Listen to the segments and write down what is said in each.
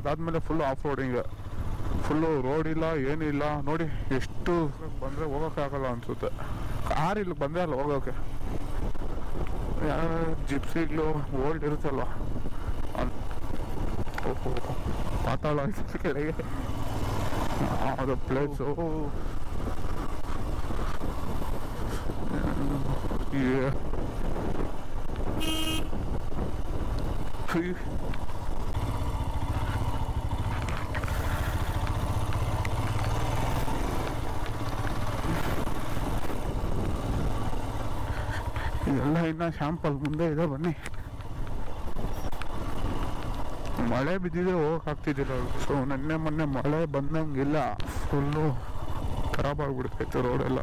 ಅದಾದ್ಮೇಲೆ full off roading, full road ಇಲ್ಲ ಏನಿಲ್ಲ ನೋಡಿ. ಎಷ್ಟು ಬಂದರೆ ಹೋಗೋಕ್ಕಾಗಲ್ಲ ಅನಿಸುತ್ತೆ. ಕಾರ್ ಇಲ್ಲಿ ಬಂದೇ ಅಲ್ಲ ಹೋಗೋಕ್ಕೆ. ಜಿಪ್ಸಿಗಳು ಓಲ್ಡ್ ಇರುತ್ತಲ್ವ, ಓಹೋ ಪಾತಾಳ ಕೆಳಗೆ ಅದು ಪ್ಲೇಸು. ಇದೆಲ್ಲ ಇನ್ನು ಶಾಂಪಲ್ ಮುಂದೆ ಇದೆ. ಬನ್ನಿ, ಮಳೆ ಬಿದ್ದಿದ್ರೆ ಹೋಗಕ್ಕಾಗ್ತಿದ್ದಿಲ್ಲ. ಸೊ ಮೊನ್ನೆ ಮಳೆ ಬಂದಂಗಿಲ್ಲ, ಫುಲ್ಲು ಖರಾಬ್ ಆಗ್ಬಿಡ್ತೈತೆ ರೋಡೆಲ್ಲ.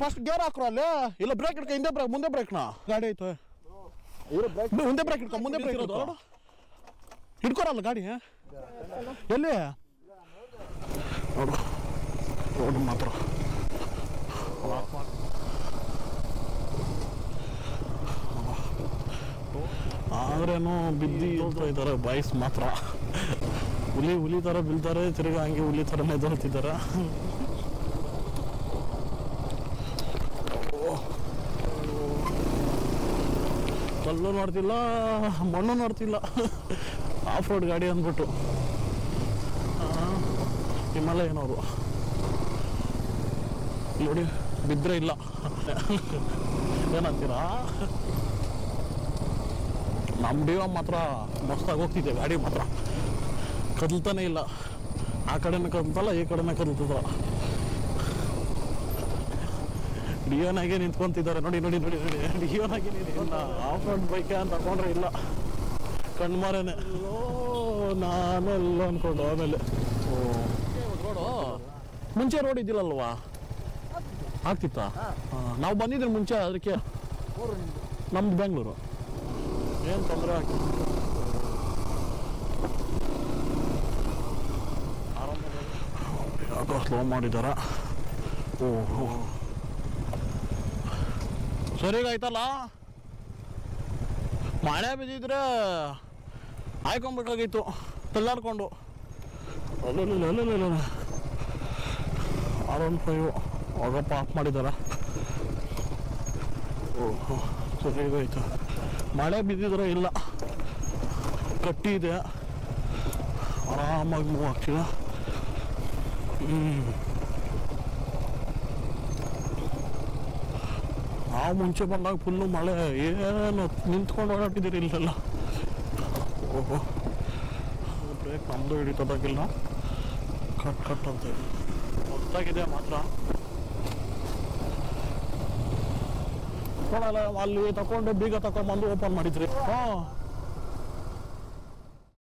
ಫಸ್ಟ್ ಗೇರ್ ಹಾಕ್ರ ಅಲ್ಲಿ, ಇಲ್ಲ ಬ್ರೇಕ್ ಇಟ್ಕ, ಹಿಂದೆ ಬ್ರೇಕ್ ಮುಂದೆ ಬ್ರೇಕ್ನಾ ಗಾಡಿ ಐತೆ. ಮುಂದೆ ಬ್ರೇಕ್ ಇಟ್ಕ, ಮುಂದೆ ಬ್ರೇಕ್ ಇರೋದು ಹಿಡ್ಕೊರಲ್ಲ ಗಾಡಿ. ಎಲ್ಲಿ ನೋಡು ರೋಡ್ ಮಾತ್ರ ಆದ್ರೇನು ಬಿದ್ದಿ ಇದ್ದಾರೆ ಬಾಯ್ಸ್ ಮಾತ್ರ. ಹುಲಿ ಥರ ಬೀಳ್ತಾರೆ, ತಿರ್ಗಾ ಹಂಗೆ ಹುಲಿ ಥರನೇ ಎದುರುತ್ತಿದ್ದಾರೆ. ಕಲ್ಲು ನೋಡ್ತಿಲ್ಲ, ಮಣ್ಣು ನೋಡ್ತಿಲ್ಲ, ಆಫ್ ರೋಡ್ ಗಾಡಿ ಅಂದ್ಬಿಟ್ಟು. ಹಿಮಾಲಯನವರು ನೋಡಿ, ಬಿದ್ದರೆ ಇಲ್ಲ ಏನಂತೀರಾ. ನಮ್ಮ ಡಿವ ಮಾತ್ರ ಮಸ್ತಾಗಿ ಹೋಗ್ತಿದ್ದೆ, ಗಾಡಿ ಮಾತ್ರ ಕದಲ್ತಾನೆ ಇಲ್ಲ. ಆ ಕಡೆನೇ ಕದಲ್ತಲ್ಲ, ಈ ಕಡೆನೇ ಕದಲ್ತದ. ಡಿಯೋನಾಗೆ ನಿಂತ್ಕೊಂತಿದ್ದಾರೆ ನೋಡಿ ನೋಡಿ ನೋಡಿ ನೋಡಿ. ಡಿಯೋನಾಗೆ ನಿಂತ್ಕೊಂಡ ಆಫ್ ರೋಡ್ ಬೈಕ್ ಅಂತ ತಗೊಂಡ್ರೆ ಇಲ್ಲ, ಕಣ್ಮಾರೇನೆ. ನಾನೆಲ್ಲ ಅನ್ಕೊಂಡು ಆಮೇಲೆ ರೋಡು ಮುಂಚೆ ರೋಡ್ ಇದ್ದಿಲ್ಲಲ್ವಾ, ಆಗ್ತಿತ್ತಾ? ನಾವು ಬಂದಿದ್ರೆ ಮುಂಚೆ, ಅದಕ್ಕೆ ನಮ್ದು ಬೆಂಗಳೂರು, ಏನು ತೊಂದರೆ ಆಗ್ತಿತ್ತು. ಯಾಕೋ ಸ್ಲೋ ಮಾಡಿದಾರ. ಓಹೋ ಸರಿಗಾಯ್ತಲ್ಲ. ಮಳೆ ಬಿದ್ದಿದ್ರೆ ಆಯ್ಕೊಂಡ್ಬೇಕಾಗಿತ್ತು ತಳ್ಳಾಡ್ಕೊಂಡು. ಅಲ್ಲ R15 ಹೋಗಪ್ಪ ಆಫ್ ಮಾಡಿದಾರ. ಓಹೋ ಸರಿಗಾಯ್ತು. ಮಳೆ ಬಿದ್ದಿದ್ರೆ ಇಲ್ಲ, ಕಟ್ಟಿ ಇದೆ, ಆರಾಮಾಗಿ ಮೂವ್ ಆಗ್ತಿದೆ. ನಾವು ಮುಂಚೆ ಬಂದಾಗ ಫುಲ್ಲು ಮಳೆ, ಏನು ನಿಂತ್ಕೊಂಡು ಓಡಾಡ್ತಿದ್ದೀರಿ ಇಲ್ಲೆಲ್ಲ. ಓಹೋ ಬ್ರೇಕ್ ನಮ್ಮದು ಹಿಡಿತದಾಗಿಲ್ಲ, ಕಟ್ ಅಂತ ಗೊತ್ತಾಗಿದೆ ಮಾತ್ರ. ನೋಡಲ್ಲ ಅಲ್ಲಿ ತಗೊಂಡು ಬೀಗ ತಗೊಂಡ್ಬಂದು ಓಪನ್ ಮಾಡಿದ್ರಿ.